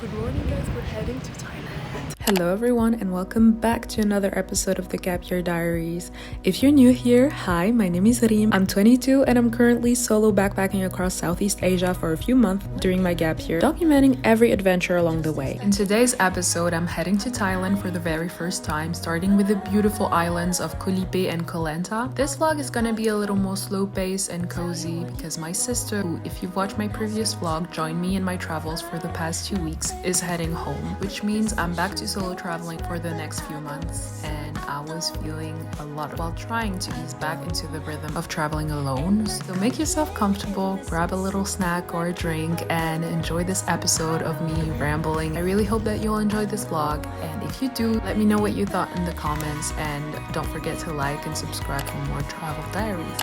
Good morning guys, we're heading to Thailand. Hello everyone and welcome back to another episode of the Gap Year Diaries. If you're new here, hi, my name is Ryme. I'm 22 and I'm currently solo backpacking across Southeast Asia for a few months during my gap year, documenting every adventure along the way. In today's episode, I'm heading to Thailand for the very first time, starting with the beautiful islands of Koh Lipe and Koh Lanta. This vlog is gonna be a little more slow-paced and cozy because my sister, who, if you've watched my previous vlog, joined me in my travels for the past 2 weeks, is heading home, which means I'm back to solo traveling for the next few months, and I was feeling a lot while trying to ease back into the rhythm of traveling alone. So make yourself comfortable, grab a little snack or a drink, and enjoy this episode of me rambling. I really hope that you'll enjoy this vlog, and if you do, let me know what you thought in the comments, and don't forget to like and subscribe for more travel diaries.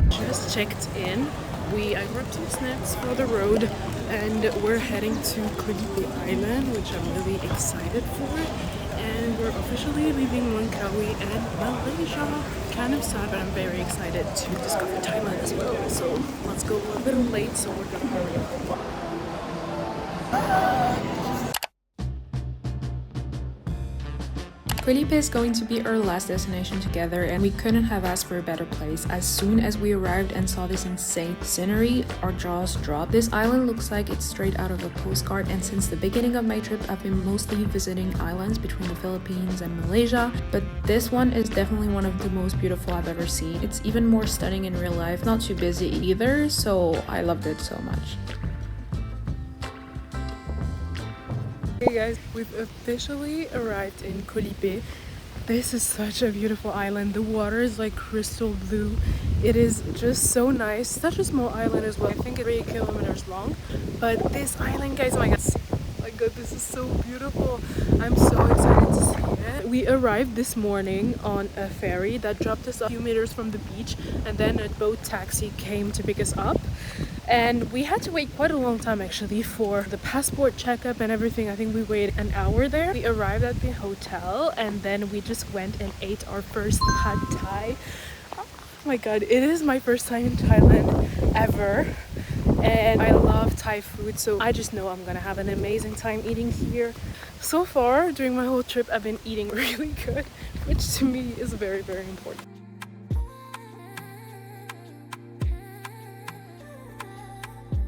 Just checked in. I grabbed some snacks for the road and we're heading to Koh Lipe Island, which I'm really excited for. And we're officially leaving Langkawi and Malaysia. Kind of sad, but I'm very excited to discover Thailand as well. So let's go. We're a little late, so we're gonna hurry up. Koh Lipe is going to be our last destination together, and we couldn't have asked for a better place. As soon as we arrived and saw this insane scenery, our jaws dropped. This island looks like it's straight out of a postcard, and since the beginning of my trip, I've been mostly visiting islands between the Philippines and Malaysia, but this one is definitely one of the most beautiful I've ever seen. It's even more stunning in real life, not too busy either, so I loved it so much. Hey guys, we've officially arrived in Koh Lipe. This is such a beautiful island. The water is like crystal blue. It is just so nice. Such a small island as well. I think it's 3 kilometers long. But this island, guys, oh my god, this is so beautiful. I'm so excited to see it. We arrived this morning on a ferry that dropped us a few meters from the beach, and then a boat taxi came to pick us up. And we had to wait quite a long time actually for the passport checkup and everything. I think we waited an hour there. We arrived at the hotel and then we just went and ate our first pad thai. Oh my god, it is my first time in Thailand ever. And I love Thai food, so I just know I'm gonna have an amazing time eating here. So far, during my whole trip, I've been eating really good, which to me is very, very important.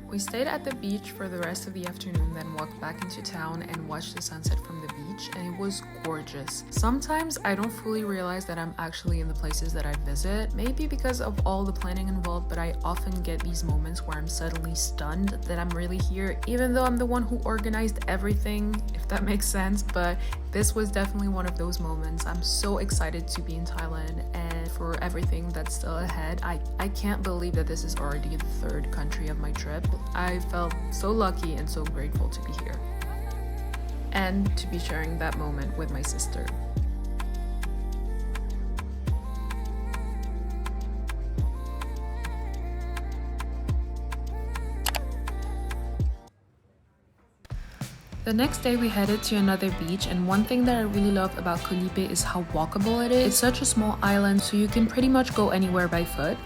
We stayed at the beach for the rest of the afternoon, then walked back into town and watched the sunset from the beach, and it was gorgeous. Sometimes I don't fully realize that I'm actually in the places that I visit, maybe because of all the planning involved, but I often get these moments where I'm suddenly stunned that I'm really here, even though I'm the one who organized everything, if that makes sense. But this was definitely one of those moments. I'm so excited to be in Thailand and for everything that's still ahead. I can't believe that this is already the 3rd country of my trip. I felt so lucky and so grateful to be here and to be sharing that moment with my sister. The next day we headed to another beach, and one thing that I really love about Koh Lipe is how walkable it is. It's such a small island, so you can pretty much go anywhere by foot.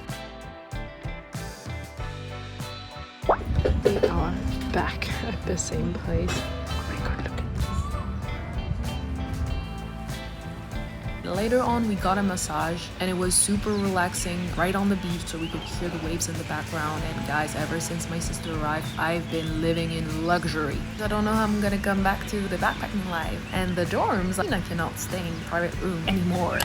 We are back at the same place. Oh my god, look at this. Later on, we got a massage, and it was super relaxing right on the beach, so we could hear the waves in the background. And guys, ever since my sister arrived, I've been living in luxury. I don't know how I'm gonna come back to the backpacking life and the dorms. I cannot stay in the private room anymore.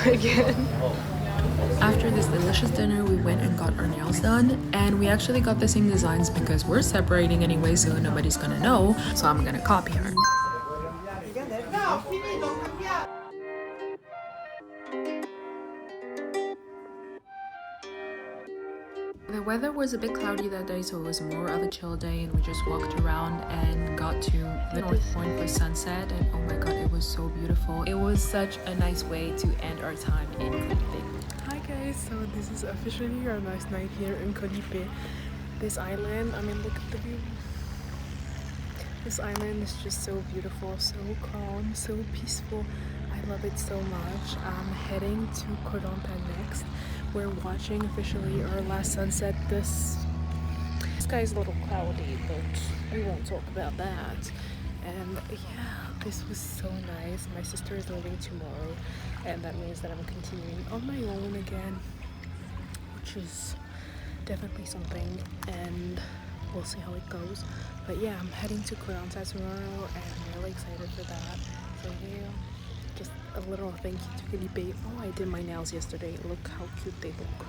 Again. After this delicious dinner, we went and got our nails done, and we actually got the same designs because we're separating anyway, so nobody's gonna know, so I'm gonna copy her. The weather was a bit cloudy that day, so it was more of a chill day, and we just walked around and got to the North Point for sunset, and oh my god, it was so beautiful. It was such a nice way to end our time in Koh Lipe. Hi guys, so this is officially our last night here in Koh Lipe. This island, I mean, look at the view. This island is just so beautiful, so calm, so peaceful. I love it so much. I'm heading to Koh Lanta next. We're watching officially our last sunset. This sky's a little cloudy, but we won't talk about that. And yeah, this was so nice. My sister is leaving tomorrow, and that means that I'm continuing on my own again, which is definitely something, and we'll see how it goes. But yeah, I'm heading to Koh Lanta tomorrow, and I'm really excited for that. So yeah, just a little thank you to Koh Lipe. Oh, I did my nails yesterday. Look how cute they look.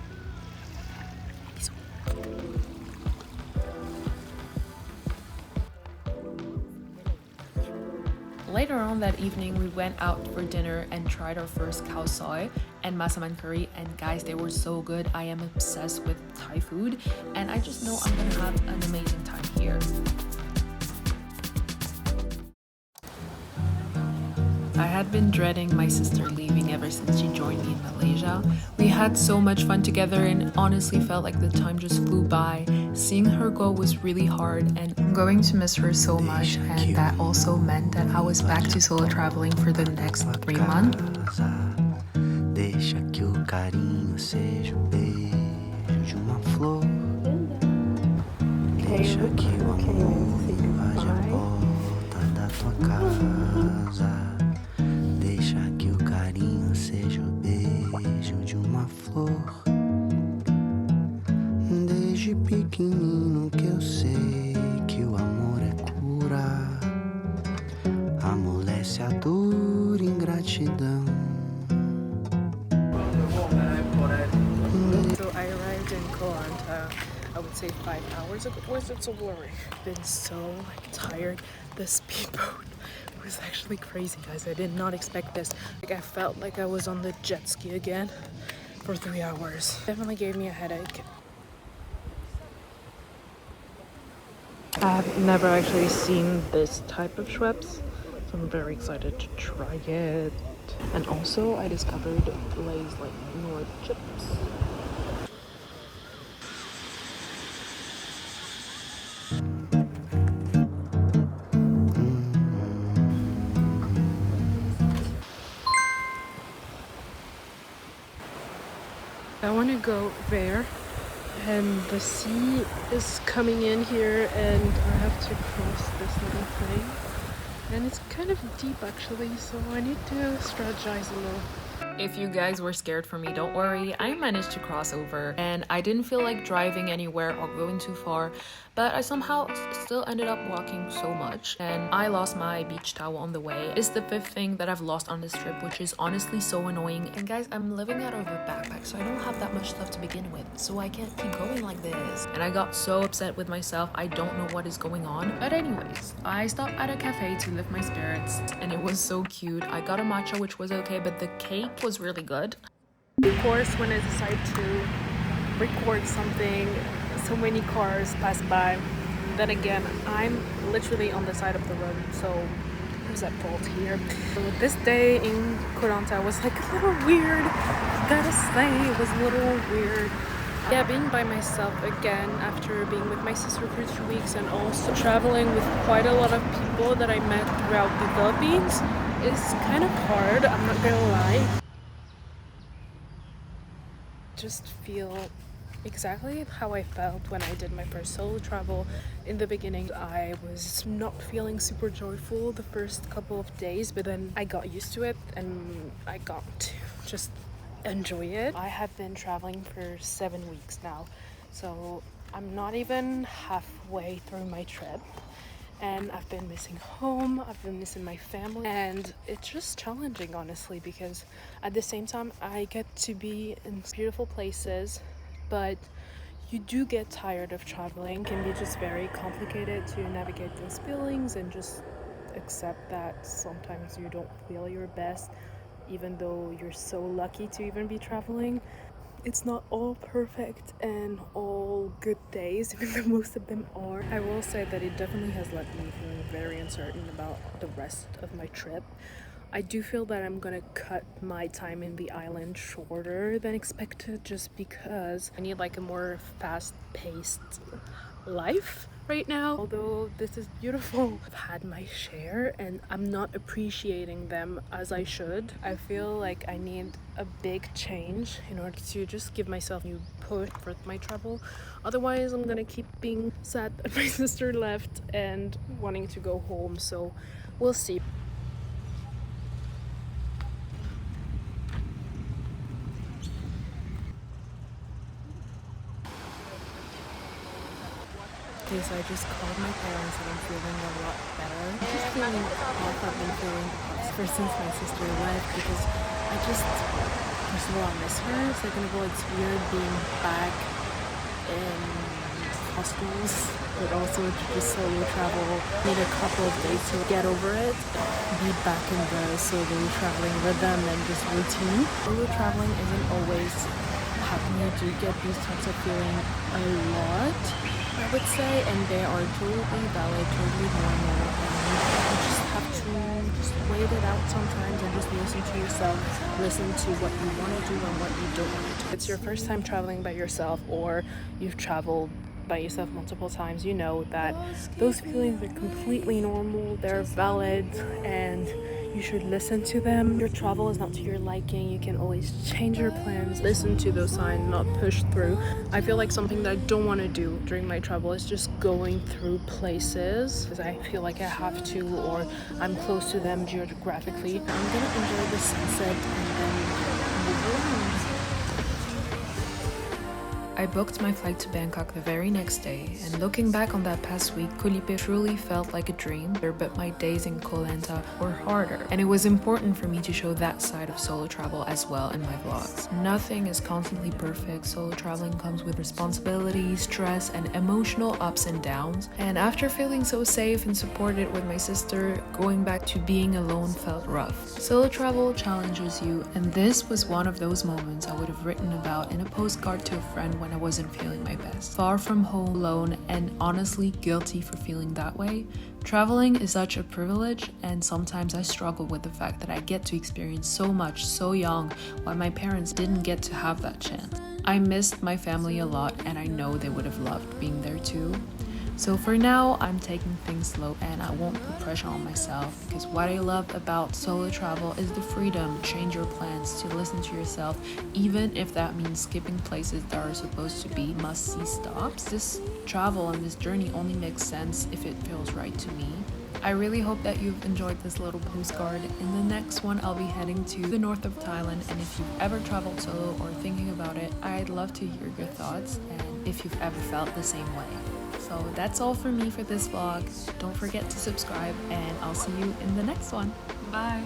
Later on that evening, we went out for dinner and tried our first khao soi and masaman curry, and guys, they were so good. I am obsessed with Thai food, and I just know I'm gonna have an amazing time here. I had been dreading my sister leaving ever since she joined me in Malaysia. We had so much fun together and honestly felt like the time just flew by. Seeing her go was really hard, and I'm going to miss her so much, and that also meant that I was back to solo traveling for the next 3 months. Deixa que o carinho seja o beijo de uma flor. Deixa que o amor invade a porta da tua casa. Deixa que o carinho seja o beijo de uma flor. Desde pequenino que eu sei que o amor é cura, amolece a dor e ingratidão. So I arrived in Koh Lanta, I would say 5 hours ago. Where's it so blurry? I've been so tired. The speedboat was actually crazy, guys. I did not expect this. I felt like I was on the jet ski again for 3 hours. Definitely gave me a headache. I have never actually seen this type of Schweppes, so I'm very excited to try it. And also, I discovered Lay's like North chips. I want to go there, and the sea is coming in here, and I have to cross this little thing, and it's kind of deep actually, so I need to strategize a little. If you guys were scared for me, don't worry. I managed to cross over, and I didn't feel like driving anywhere or going too far, but I somehow still ended up walking so much, and I lost my beach towel on the way. It's the 5th thing that I've lost on this trip, which is honestly so annoying. And guys, I'm living out of a backpack, so I don't have that much stuff to begin with, so I can't keep going like this. And I got so upset with myself. I don't know what is going on. But anyways, I stopped at a cafe to lift my spirits, and it was so cute. I got a matcha, which was okay, but the cake was really good. Of course, when I decide to record something, so many cars pass by. Then again, I'm literally on the side of the road, so who's at fault here? So this day in Koh Lanta was like a little weird. Gotta say, it was a little weird. Yeah, being by myself again after being with my sister for 2 weeks, and also traveling with quite a lot of people that I met throughout the Philippines is kind of hard, I'm not gonna lie. Just feel exactly how I felt when I did my first solo travel. In the beginning, I was not feeling super joyful the first couple of days, but then I got used to it and I got to just enjoy it. I have been traveling for 7 weeks now, so I'm not even halfway through my trip. And I've been missing home, I've been missing my family, and it's just challenging, honestly, because at the same time I get to be in beautiful places, but you do get tired of traveling. It can be just very complicated to navigate those feelings and just accept that sometimes you don't feel your best, even though you're so lucky to even be traveling. it's not all perfect and all good days, even though most of them are. I will say that it definitely has left me feeling very uncertain about the rest of my trip. I do feel that I'm gonna cut my time in the island shorter than expected, just because I need like a more fast-paced life right now. Although this is beautiful, I've had my share and I'm not appreciating them as I should. I feel like I need a big change in order to just give myself a new push for my travel. Otherwise, I'm gonna keep being sad that my sister left and wanting to go home, so we'll see. Okay, so I just called my parents and I'm feeling a lot better. I'm just feeling off. I've been feeling ever since my sister left because first of all, I miss her. Second of all, it's weird being back in hostels, but also to just solo travel. Need a couple of days to get over it. Be back in the solo traveling rhythm and just routine. Solo traveling isn't always happening. You do get these types of feeling a lot, I would say, and they are totally valid, totally normal, and you just have to just wait it out sometimes and just listen to yourself, listen to what you want to do and what you don't want to do. If it's your first time traveling by yourself, or you've traveled by yourself multiple times, you know that those feelings are completely normal, they're valid, and you should listen to them. Your travel is not to your liking. You can always change your plans. Listen to those signs, not push through. I feel like something that I don't want to do during my travel is just going through places because I feel like I have to, or I'm close to them geographically. I'm gonna enjoy the sunset and then move on. I booked my flight to Bangkok the very next day, and looking back on that past week, Koh Lipe truly felt like a dream, but my days in Koh Lanta were harder, and it was important for me to show that side of solo travel as well in my vlogs. Nothing is constantly perfect. Solo traveling comes with responsibility, stress, and emotional ups and downs, and after feeling so safe and supported with my sister, going back to being alone felt rough. Solo travel challenges you, and this was one of those moments I would have written about in a postcard to a friend when I wasn't feeling my best. Far from home, alone, and honestly guilty for feeling that way. Traveling is such a privilege, and sometimes I struggle with the fact that I get to experience so much so young while my parents didn't get to have that chance. I missed my family a lot, and I know they would have loved being there too. So for now, I'm taking things slow and I won't put pressure on myself, because what I love about solo travel is the freedom to change your plans, to listen to yourself, even if that means skipping places that are supposed to be must-see stops. This travel and this journey only makes sense if it feels right to me. I really hope that you've enjoyed this little postcard. In the next one, I'll be heading to the north of Thailand, and if you've ever traveled solo or thinking about it, I'd love to hear your thoughts and if you've ever felt the same way. So that's all for me for this vlog. Don't forget to subscribe, and I'll see you in the next one. Bye!